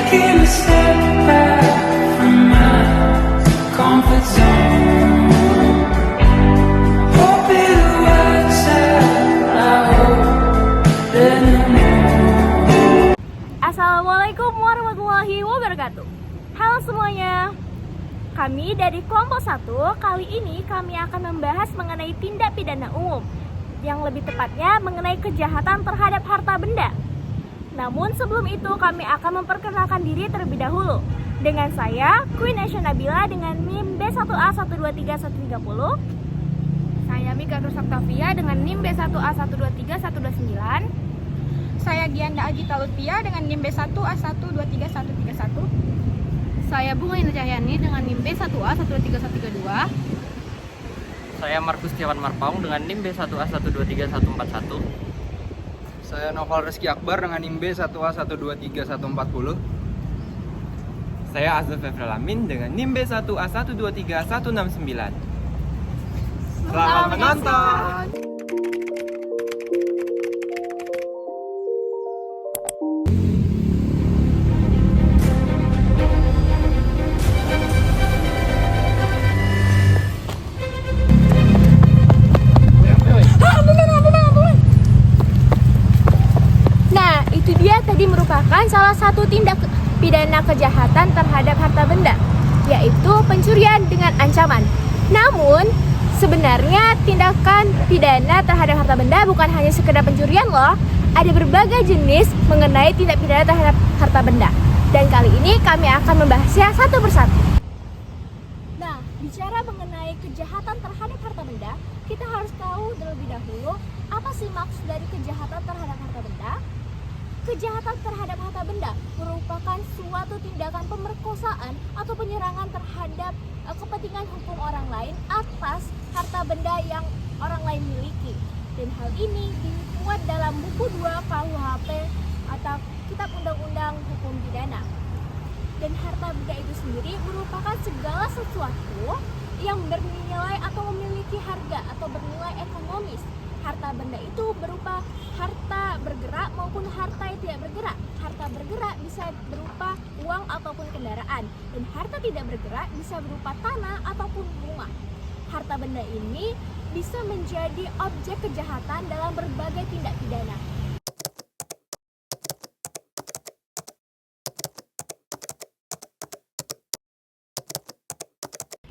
taking a step back from my comfort zone. Hope it works out, I hope that I know. Assalamualaikum warahmatullahi wabarakatuh. Halo semuanya. Kami dari kelompok 1, kali ini kami akan membahas mengenai tindak pidana umum, yang lebih tepatnya mengenai kejahatan terhadap harta benda. Namun sebelum itu kami akan memperkenalkan diri terlebih dahulu. Dengan saya, Queen Asya Nabila dengan NIM B1A123130. Saya Mika Nur Saktavia dengan NIM B1A123129. Saya Gianda Agita Lutfia dengan NIM B1A123131. Saya Bunga Indah Cahyani dengan NIM B1A123132. Saya Markus Tiawan Marpaung dengan NIM B1A123141. Saya Noval Rizky Akbar dengan NIM B1A123140. Saya Azul Fefrelamin dengan NIM B1A123169. Selamat menonton! Nah, itu dia tadi merupakan salah satu tindak pidana kejahatan terhadap harta benda, yaitu pencurian dengan ancaman. Namun, sebenarnya tindakan pidana terhadap harta benda bukan hanya sekedar pencurian loh. Ada berbagai jenis mengenai tindak pidana terhadap harta benda. Dan kali ini kami akan membahasnya satu persatu. Nah, bicara mengenai kejahatan terhadap harta benda, kita harus tahu terlebih dahulu apa sih maksud dari kejahatan terhadap harta benda. Kejahatan terhadap harta benda merupakan suatu tindakan pemerkosaan atau penyerangan terhadap kepentingan hukum orang lain atas harta benda yang orang lain miliki. Dan hal ini dimuat dalam buku 2 KUHP atau Kitab Undang-Undang Hukum Pidana. Dan harta benda itu sendiri merupakan segala sesuatu yang bernilai atau memiliki harga atau bernilai ekonomis. Harta benda itu berupa harta bergerak maupun harta yang tidak bergerak. Harta bergerak bisa berupa uang ataupun kendaraan, dan harta tidak bergerak bisa berupa tanah ataupun rumah. Harta benda ini bisa menjadi objek kejahatan dalam berbagai tindak pidana.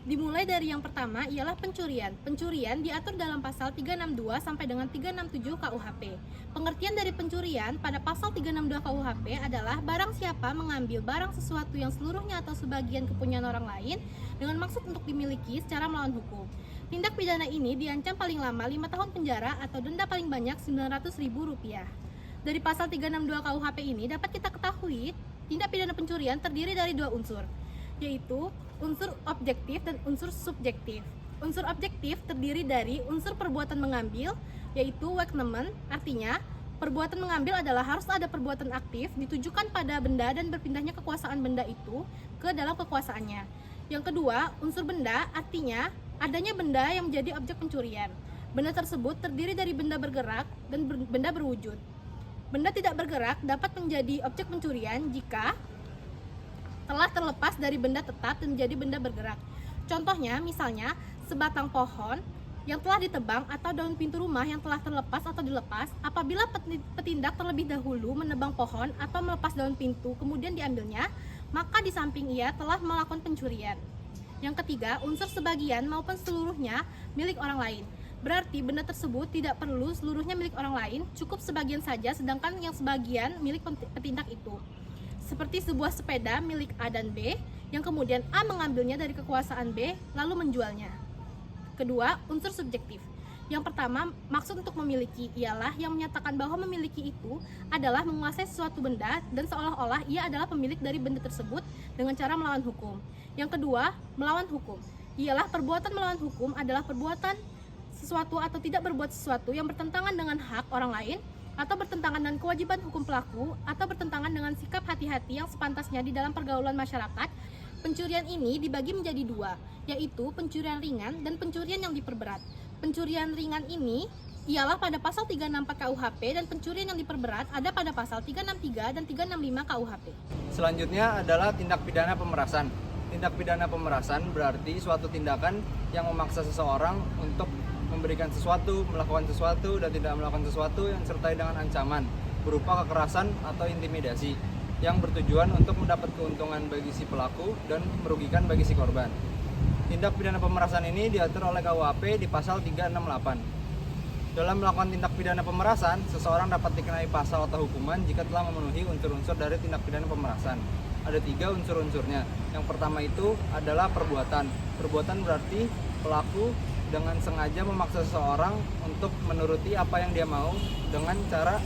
Dimulai dari yang pertama ialah pencurian. Pencurian diatur dalam pasal 362 sampai dengan 367 KUHP. Pengertian dari pencurian pada pasal 362 KUHP adalah barang siapa mengambil barang sesuatu yang seluruhnya atau sebagian kepunyaan orang lain dengan maksud untuk dimiliki secara melawan hukum. Tindak pidana ini diancam paling lama 5 tahun penjara atau denda paling banyak Rp900.000. Dari pasal 362 KUHP ini dapat kita ketahui tindak pidana pencurian terdiri dari 2 unsur, yaitu unsur objektif dan unsur subjektif. Unsur objektif terdiri dari unsur perbuatan mengambil, yaitu wegnemen, artinya perbuatan mengambil adalah harus ada perbuatan aktif ditujukan pada benda dan berpindahnya kekuasaan benda itu ke dalam kekuasaannya. Yang kedua, unsur benda, artinya adanya benda yang menjadi objek pencurian. Benda tersebut terdiri dari benda bergerak dan benda berwujud. Benda tidak bergerak dapat menjadi objek pencurian jika telah terlepas dari benda tetap dan menjadi benda bergerak. Contohnya, misalnya sebatang pohon yang telah ditebang atau daun pintu rumah yang telah terlepas atau dilepas. Apabila petindak terlebih dahulu menebang pohon atau melepas daun pintu kemudian diambilnya, maka di samping ia telah melakukan pencurian. Yang ketiga, unsur sebagian maupun seluruhnya milik orang lain. Berarti benda tersebut tidak perlu seluruhnya milik orang lain, cukup sebagian saja, sedangkan yang sebagian milik petindak itu. Seperti sebuah sepeda milik A dan B, yang kemudian A mengambilnya dari kekuasaan B, lalu menjualnya. Kedua, unsur subjektif. Yang pertama, maksud untuk memiliki ialah yang menyatakan bahwa memiliki itu adalah menguasai sesuatu benda dan seolah-olah ia adalah pemilik dari benda tersebut dengan cara melawan hukum. Yang kedua, melawan hukum. Ialah perbuatan melawan hukum adalah perbuatan sesuatu atau tidak berbuat sesuatu yang bertentangan dengan hak orang lain, atau bertentangan dengan kewajiban hukum pelaku, atau bertentangan dengan sikap hati-hati yang sepantasnya di dalam pergaulan masyarakat. Pencurian ini dibagi menjadi 2, yaitu pencurian ringan dan pencurian yang diperberat. Pencurian ringan ini ialah pada pasal 364 KUHP dan pencurian yang diperberat ada pada pasal 363 dan 365 KUHP. Selanjutnya adalah tindak pidana pemerasan. Tindak pidana pemerasan berarti suatu tindakan yang memaksa seseorang untuk memberikan sesuatu, melakukan sesuatu, dan tidak melakukan sesuatu yang disertai dengan ancaman berupa kekerasan atau intimidasi yang bertujuan untuk mendapat keuntungan bagi si pelaku dan merugikan bagi si korban. Tindak pidana pemerasan ini diatur oleh KUHP di pasal 368. Dalam melakukan tindak pidana pemerasan, seseorang dapat dikenai pasal atau hukuman jika telah memenuhi unsur-unsur dari tindak pidana pemerasan. Ada 3 unsur-unsurnya. Yang pertama itu adalah perbuatan. Perbuatan berarti pelaku dengan sengaja memaksa seseorang untuk menuruti apa yang dia mau dengan cara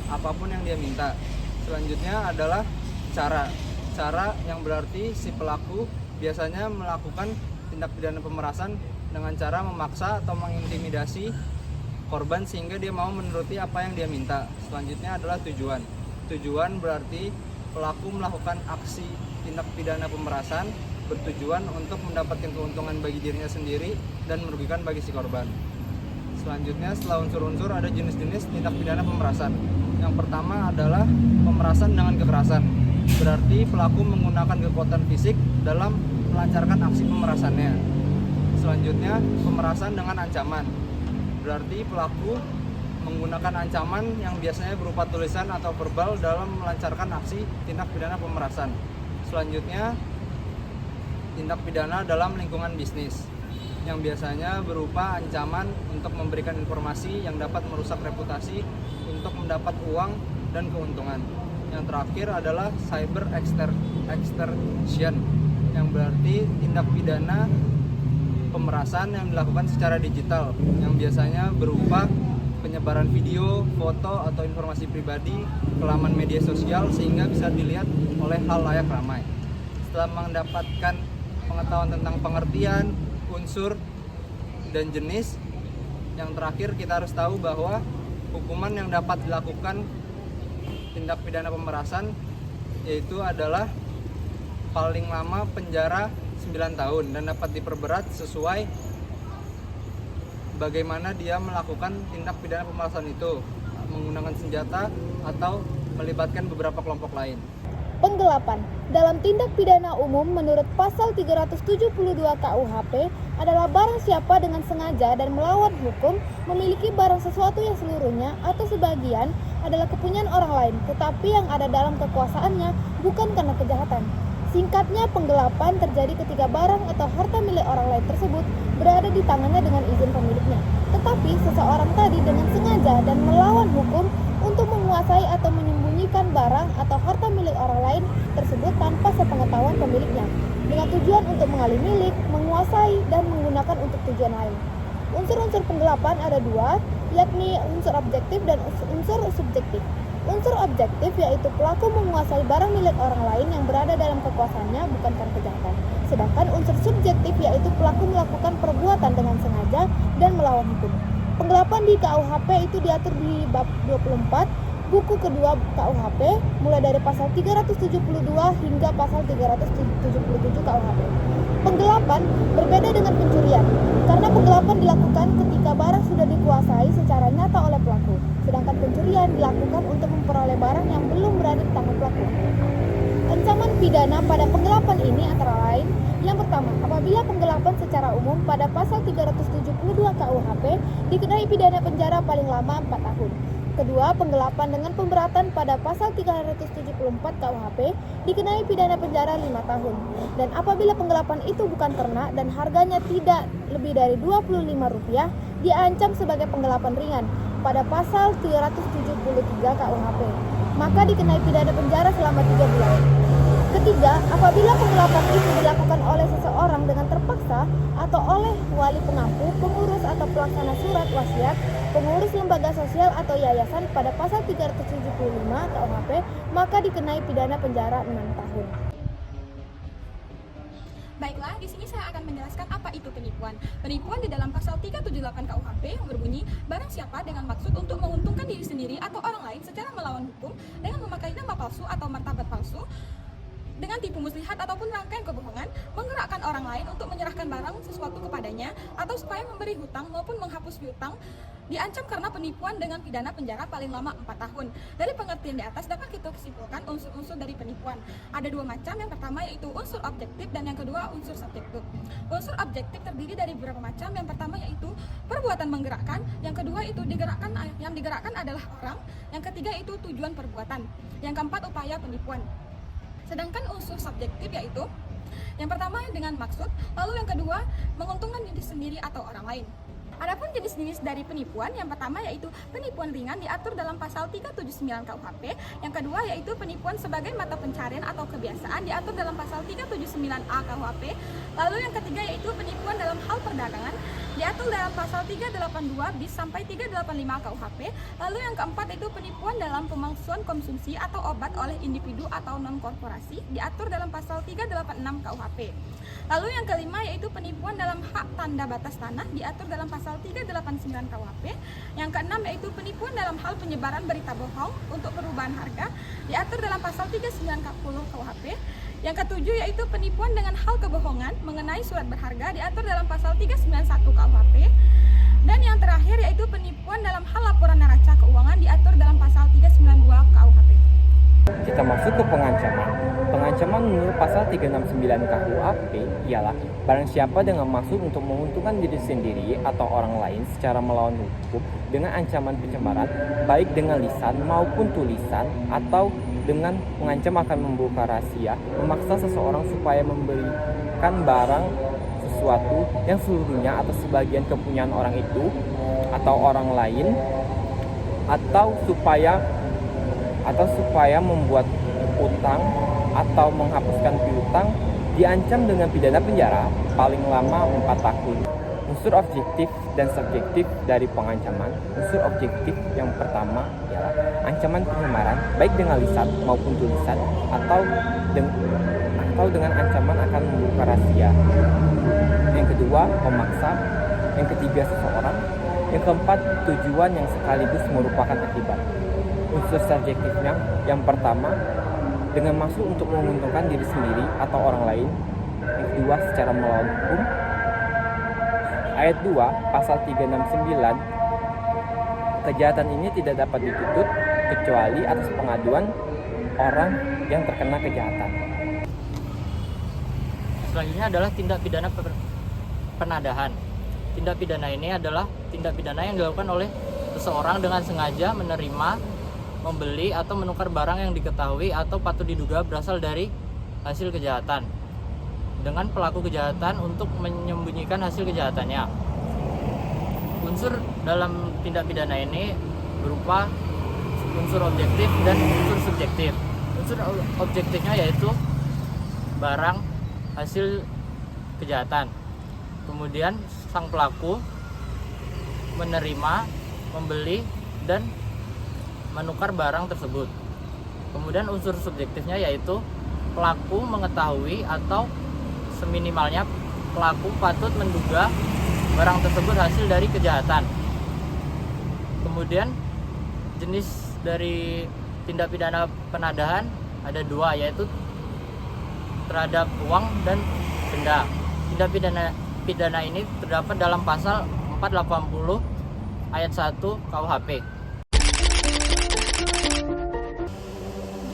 apapun yang dia minta. Selanjutnya adalah cara. Cara yang berarti si pelaku biasanya melakukan tindak pidana pemerasan dengan cara memaksa atau mengintimidasi korban sehingga dia mau menuruti apa yang dia minta. Selanjutnya adalah tujuan. Tujuan berarti pelaku melakukan aksi tindak pidana pemerasan bertujuan untuk mendapatkan keuntungan bagi dirinya sendiri dan merugikan bagi si korban. Selanjutnya setelah unsur-unsur ada jenis-jenis tindak pidana pemerasan. Yang pertama adalah pemerasan dengan kekerasan. Berarti pelaku menggunakan kekuatan fisik dalam melancarkan aksi pemerasannya. Selanjutnya pemerasan dengan ancaman. Berarti pelaku menggunakan ancaman yang biasanya berupa tulisan atau verbal dalam melancarkan aksi tindak pidana pemerasan. Selanjutnya, tindak pidana dalam lingkungan bisnis yang biasanya berupa ancaman untuk memberikan informasi yang dapat merusak reputasi untuk mendapat uang dan keuntungan. Yang terakhir adalah cyber extortion yang berarti tindak pidana pemerasan yang dilakukan secara digital yang biasanya berupa penyebaran video, foto, atau informasi pribadi ke laman media sosial sehingga bisa dilihat oleh halayak ramai. Setelah mendapatkan pengetahuan tentang pengertian, unsur, dan jenis, yang terakhir kita harus tahu bahwa hukuman yang dapat dilakukan tindak pidana pemerasan yaitu adalah paling lama penjara 9 tahun dan dapat diperberat sesuai bagaimana dia melakukan tindak pidana pemerasan itu menggunakan senjata atau melibatkan beberapa kelompok lain. Penggelapan dalam tindak pidana umum menurut pasal 372 KUHP adalah barang siapa dengan sengaja dan melawan hukum memiliki barang sesuatu yang seluruhnya atau sebagian adalah kepunyaan orang lain tetapi yang ada dalam kekuasaannya bukan karena kejahatan. Singkatnya, penggelapan terjadi ketika barang atau harta milik orang lain tersebut berada di tangannya dengan izin pemiliknya. Tetapi seseorang tadi dengan sengaja dan melawan hukum untuk menguasai atau menyembunyikan barang atau harta milik orang lain tersebut tanpa sepengetahuan pemiliknya, dengan tujuan untuk mengalih milik, menguasai, dan menggunakan untuk tujuan lain. Unsur-unsur penggelapan ada 2, yakni unsur objektif dan unsur subjektif. Unsur objektif yaitu pelaku menguasai barang milik orang lain yang berada dalam kekuasaannya bukan karena kejahatan. Sedangkan unsur subjektif yaitu pelaku melakukan perbuatan dengan sengaja dan melawan hukum. Penggelapan di KUHP itu diatur di bab 24 buku kedua KUHP mulai dari pasal 372 hingga pasal 377 KUHP. Penggelapan berbeda dengan pencurian karena penggelapan dilakukan ketika barang sudah dikuasai secara nyata oleh pelaku, sedangkan pencurian dilakukan untuk memperoleh barang yang belum berada di tangan pelaku. Ancaman pidana pada penggelapan ini antara lain: yang pertama, apabila penggelapan secara umum pada pasal 372 KUHP dikenai pidana penjara paling lama 4 tahun. Kedua, penggelapan dengan pemberatan pada pasal 374 KUHP dikenai pidana penjara 5 tahun. Dan apabila penggelapan itu bukan ternak dan harganya tidak lebih dari Rp25, diancam sebagai penggelapan ringan pada pasal 373 KUHP, maka dikenai pidana penjara selama 3 bulan. Ketiga, apabila penggelapan itu dilakukan oleh seseorang dengan terpaksa atau oleh wali pengampu, pengurus atau pelaksana surat wasiat, pengurus lembaga sosial atau yayasan pada pasal 375 KUHP, maka dikenai pidana penjara 6 tahun. Baiklah, di sini saya akan menjelaskan apa itu penipuan. Penipuan di dalam pasal 378 KUHP yang berbunyi, barang siapa dengan maksud untuk menguntungkan diri sendiri atau orang lain secara melawan hukum dengan memakai nama palsu atau martabat palsu dengan tipu muslihat ataupun rangkaian kebohongan, menggerakkan orang lain untuk menyerahkan barang sesuatu kepadanya atau supaya memberi hutang maupun menghapus hutang, diancam karena penipuan dengan pidana penjara paling lama 4 tahun. Dari pengertian di atas dapat kita kesimpulkan unsur-unsur dari penipuan. Ada 2 macam, yang pertama yaitu unsur objektif dan yang kedua unsur subjektif. Unsur objektif terdiri dari beberapa macam. Yang pertama yaitu perbuatan menggerakkan, yang kedua itu yang digerakkan adalah orang, yang ketiga itu tujuan perbuatan, yang keempat upaya penipuan. Sedangkan unsur subjektif yaitu yang pertama dengan maksud, lalu yang kedua menguntungkan diri sendiri atau orang lain. Adapun jenis-jenis dari penipuan, yang pertama yaitu penipuan ringan diatur dalam pasal 379 KUHP, yang kedua yaitu penipuan sebagai mata pencarian atau kebiasaan diatur dalam pasal 379A KUHP, lalu yang ketiga yaitu penipuan dalam hal perdagangan diatur dalam pasal 382 bis sampai 385 KUHP, lalu yang keempat itu penipuan dalam pemalsuan konsumsi atau obat oleh individu atau non korporasi diatur dalam pasal 386 KUHP. Lalu yang kelima yaitu penipuan dalam hak tanda batas tanah diatur dalam pasal 389 KUHP. Yang keenam yaitu penipuan dalam hal penyebaran berita bohong untuk perubahan harga diatur dalam pasal 390 KUHP. Yang ketujuh yaitu penipuan dengan hal kebohongan mengenai surat berharga diatur dalam pasal 391 KUHP. Dan yang terakhir yaitu penipuan dalam hal laporan neraca keuangan diatur dalam pasal 392 KUHP. Kita masuk ke pengancaman. Pengancaman menurut pasal 369 KUHP ialah barang siapa dengan maksud untuk menguntungkan diri sendiri atau orang lain secara melawan hukum dengan ancaman pencemaran baik dengan lisan maupun tulisan atau dengan mengancam akan membuka rahasia, memaksa seseorang supaya memberikan barang sesuatu yang seluruhnya atau sebagian kepunyaan orang itu atau orang lain atau supaya membuat utang atau menghapuskan piutang, diancam dengan pidana penjara paling lama 4 tahun. Unsur objektif dan subjektif dari pengancaman. Unsur objektif yang pertama ialah ancaman penyemaran baik dengan lisan maupun tulisan atau dengan ancaman akan membuka rahasia. Yang kedua, memaksa. Yang ketiga, seseorang. Yang keempat, tujuan yang sekaligus merupakan akibat. Unsur subjektifnya yang pertama dengan maksud untuk menguntungkan diri sendiri atau orang lain. Yang kedua, secara melawan hukum. Ayat 2 pasal 369, kejahatan ini tidak dapat dituntut kecuali atas pengaduan orang yang terkena kejahatan. Selanjutnya adalah tindak pidana penadahan. Tindak pidana ini adalah tindak pidana yang dilakukan oleh seseorang dengan sengaja menerima, membeli atau menukar barang yang diketahui atau patut diduga berasal dari hasil kejahatan dengan pelaku kejahatan untuk menyembunyikan hasil kejahatannya. Unsur dalam tindak pidana ini berupa unsur objektif dan unsur subjektif. Unsur objektifnya yaitu barang hasil kejahatan. Kemudian sang pelaku menerima, membeli, dan menukar barang tersebut. Kemudian unsur subjektifnya yaitu pelaku mengetahui atau seminimalnya pelaku patut menduga barang tersebut hasil dari kejahatan. Kemudian jenis dari tindak pidana penadahan ada 2, yaitu terhadap uang dan benda. Tindak pidana ini terdapat dalam pasal 480 ayat 1 KUHP.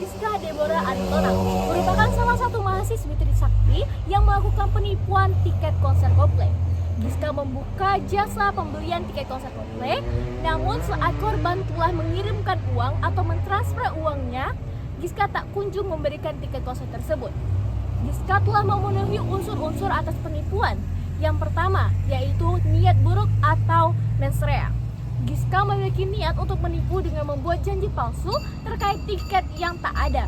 Giska Deborah Aritonang merupakan salah satu mahasiswi Trisakti yang melakukan penipuan tiket konser Coldplay. Giska membuka jasa pembelian tiket konser Coldplay, namun saat korban telah mengirimkan uang atau mentransfer uangnya, Giska tak kunjung memberikan tiket konser tersebut. Giska telah memenuhi unsur-unsur atas penipuan. Yang pertama, yaitu niat buruk atau mens rea. Giska memiliki niat untuk menipu dengan membuat janji palsu terkait tiket yang tak ada.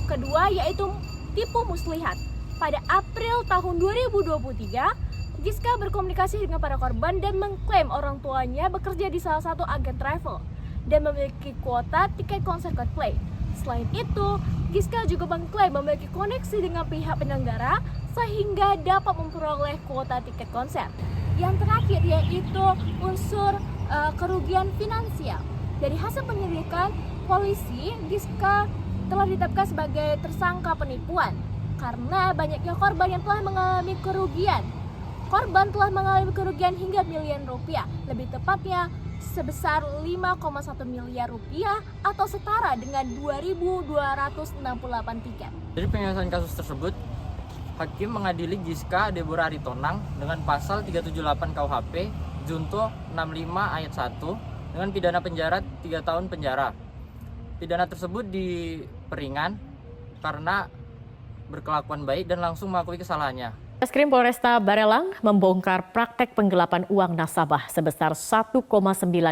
Kedua, yaitu tipu muslihat. Pada April tahun 2023, Giska berkomunikasi dengan para korban dan mengklaim orang tuanya bekerja di salah satu agen travel dan memiliki kuota tiket konser Coldplay. Selain itu, Giska juga mengklaim memiliki koneksi dengan pihak penyelenggara sehingga dapat memperoleh kuota tiket konser. Yang terakhir yaitu unsur kerugian finansial. Dari hasil penyelidikan polisi, Giska telah ditetapkan sebagai tersangka penipuan. karena banyaknya korban yang telah mengalami kerugian. Korban telah mengalami kerugian hingga miliar rupiah, lebih tepatnya sebesar 5,1 miliar rupiah atau setara dengan 2.268 tiket. Dari penyelesaian kasus tersebut, Hakim mengadili Giska Deborah Aritonang dengan pasal 378 KUHP Junto 65 ayat 1 dengan pidana penjara 3 tahun penjara. Pidana tersebut diperingan karena berkelakuan baik dan langsung mengakui kesalahannya. Reskrim Polresta Barelang membongkar praktek penggelapan uang nasabah sebesar 1,9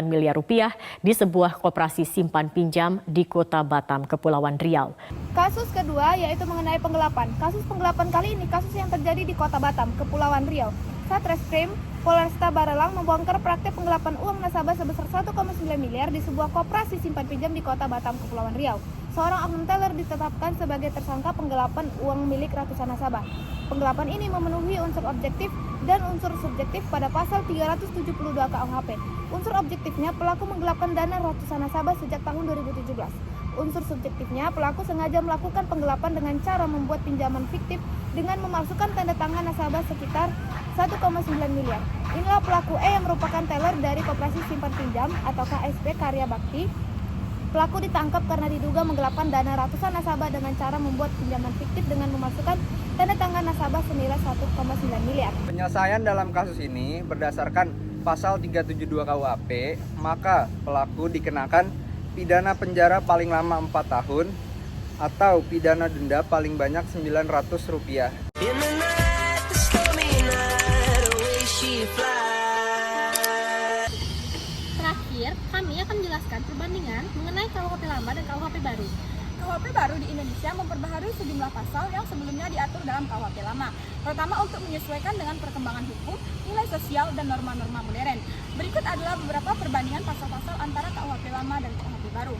miliar rupiah di sebuah koperasi simpan pinjam di Kota Batam, Kepulauan Riau. Kasus kedua yaitu mengenai penggelapan. Kasus penggelapan kali ini kasus yang terjadi di Kota Batam, Kepulauan Riau. Satreskrim Polresta Barelang membongkar praktek penggelapan uang nasabah sebesar 1,9 miliar di sebuah koperasi simpan pinjam di Kota Batam, Kepulauan Riau. Seorang oknum teller ditetapkan sebagai tersangka penggelapan uang milik ratusan nasabah. Penggelapan ini memenuhi unsur objektif dan unsur subjektif pada pasal 372 KUHP. Unsur objektifnya pelaku menggelapkan dana ratusan nasabah sejak tahun 2017. Unsur subjektifnya pelaku sengaja melakukan penggelapan dengan cara membuat pinjaman fiktif dengan memalsukan tanda tangan nasabah sekitar 1,9 miliar. Inilah pelaku E yang merupakan teller dari Koperasi Simpan Pinjam atau KSP Karya Bakti. Pelaku ditangkap karena diduga menggelapkan dana ratusan nasabah dengan cara membuat pinjaman fiktif dengan memasukkan tanda tangan nasabah senilai 1,9 miliar. Penyelesaian dalam kasus ini berdasarkan pasal 372 KUHP, maka pelaku dikenakan pidana penjara paling lama 4 tahun atau pidana denda paling banyak Rp900. Terakhir, kami akan menjelaskan perbandingan mengenai KUHP lama dan KUHP baru. KUHP baru di Indonesia memperbaharui sejumlah pasal yang sebelumnya diatur dalam KUHP lama, terutama untuk menyesuaikan dengan perkembangan hukum, nilai sosial, dan norma-norma modern. Berikut adalah beberapa perbandingan pasal-pasal antara KUHP lama dan KUHP baru.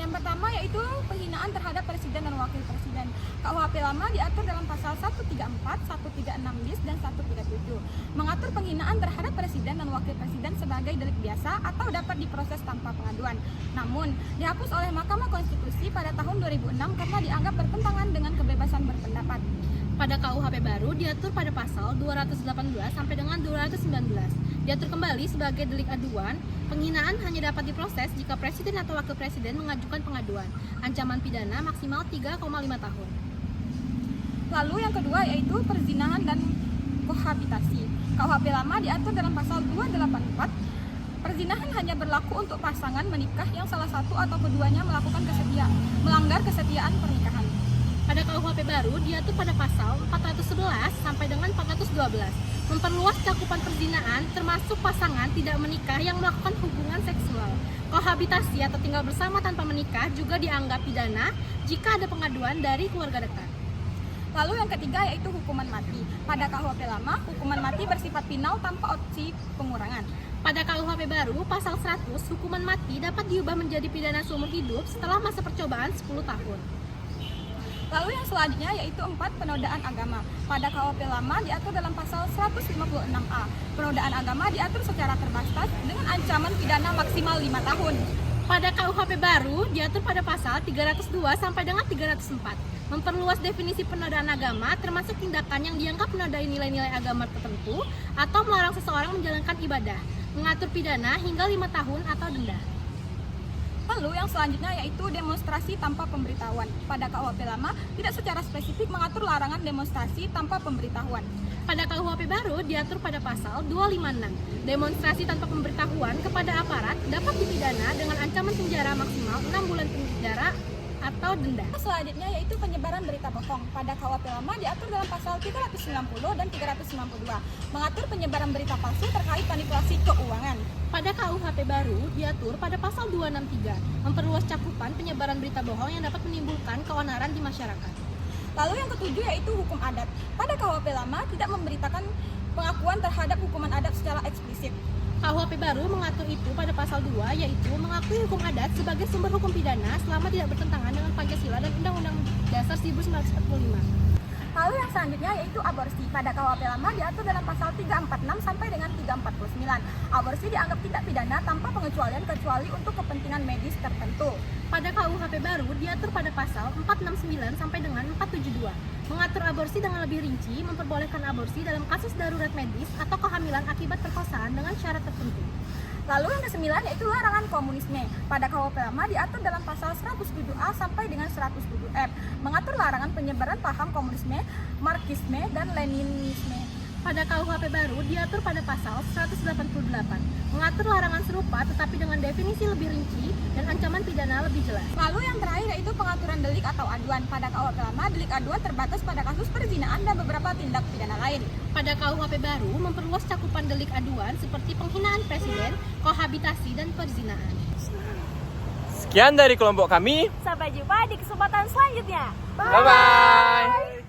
Yang pertama yaitu penghinaan terhadap presiden dan wakil presiden. KUHP lama diatur dalam pasal 134, 136 bis, dan 137. Mengatur penghinaan terhadap presiden dan wakil presiden sebagai delik biasa atau dapat diproses tanpa pengaduan. Namun, dihapus oleh Mahkamah Konstitusi pada tahun 2006 karena dianggap bertentangan dengan kebebasan berpendapat. Pada KUHP baru diatur pada pasal 218 sampai dengan 219. Diatur kembali sebagai delik aduan, penghinaan hanya dapat diproses jika presiden atau wakil presiden mengajukan pengaduan. Ancaman pidana maksimal 3,5 tahun. Lalu yang kedua yaitu perzinahan dan kohabitasi. KUHP lama diatur dalam pasal 284. Perzinahan hanya berlaku untuk pasangan menikah yang salah satu atau keduanya melanggar kesetiaan pernikahan. Pada KUHP baru diatur pada pasal 411 sampai dengan 412, memperluas cakupan perzinahan termasuk pasangan tidak menikah yang melakukan hubungan seksual. Kohabitasi atau tinggal bersama tanpa menikah juga dianggap pidana jika ada pengaduan dari keluarga dekat. Lalu yang ketiga yaitu hukuman mati. Pada KUHP lama, hukuman mati bersifat final tanpa opsi pengurangan. Pada KUHP baru, pasal 100, hukuman mati dapat diubah menjadi pidana seumur hidup setelah masa percobaan 10 tahun. Lalu yang selanjutnya yaitu 4 penodaan agama. Pada KUHP lama diatur dalam pasal 156A. Penodaan agama diatur secara terbatas dengan ancaman pidana maksimal 5 tahun. Pada KUHP baru diatur pada pasal 302 sampai dengan 304. Memperluas definisi penodaan agama termasuk tindakan yang dianggap menodai nilai-nilai agama tertentu atau melarang seseorang menjalankan ibadah. Mengatur pidana hingga 5 tahun atau denda. Lalu yang selanjutnya yaitu demonstrasi tanpa pemberitahuan. Pada KUHP lama tidak secara spesifik mengatur larangan demonstrasi tanpa pemberitahuan. Pada KUHP baru diatur pada pasal 256. Demonstrasi tanpa pemberitahuan kepada aparat dapat dipidana dengan ancaman penjara maksimal 6 bulan penjara atau denda. Selanjutnya yaitu penyebaran berita bohong. Pada KUHP lama diatur dalam pasal 390 dan 392, mengatur penyebaran berita palsu terkait manipulasi keuangan. Pada KUHP baru diatur pada pasal 263, memperluas cakupan penyebaran berita bohong yang dapat menimbulkan keonaran di masyarakat. Lalu yang ketujuh yaitu hukum adat. Pada KUHP lama tidak memberitakan pengakuan terhadap hukuman adat secara eksplisit. KUHP baru mengatur itu pada pasal 2, yaitu mengakui hukum adat sebagai sumber hukum pidana selama tidak bertentangan dengan Pancasila dan Undang-Undang Dasar 1945. Lalu yang selanjutnya yaitu aborsi. Pada KUHP lama diatur dalam pasal 346 sampai dengan 349. Aborsi dianggap tindak pidana tanpa pengecualian kecuali untuk kepentingan medis tertentu. Pada KUHP baru diatur pada pasal 469 sampai dengan 472. Mengatur aborsi dengan lebih rinci, memperbolehkan aborsi dalam kasus darurat medis atau kehamilan akibat perkosaan dengan syarat tertentu. Lalu yang ke-9 yaitu larangan komunisme. Pada KUHP lama diatur dalam pasal 107A sampai dengan 107F, mengatur larangan penyebaran paham komunisme, marxisme, dan leninisme. Pada KUHP baru diatur pada pasal 188, mengatur larangan serupa tetapi dengan definisi lebih rinci dan ancaman pidana lebih jelas. Lalu yang terakhir yaitu pengaturan delik atau aduan. Pada KUHP lama, delik aduan terbatas pada kasus perzinaan dan beberapa tindak pidana lain. Pada KUHP baru memperluas cakupan delik aduan seperti penghinaan presiden, kohabitasi, dan perzinaan. Sekian dari kelompok kami. Sampai jumpa di kesempatan selanjutnya. Bye-bye.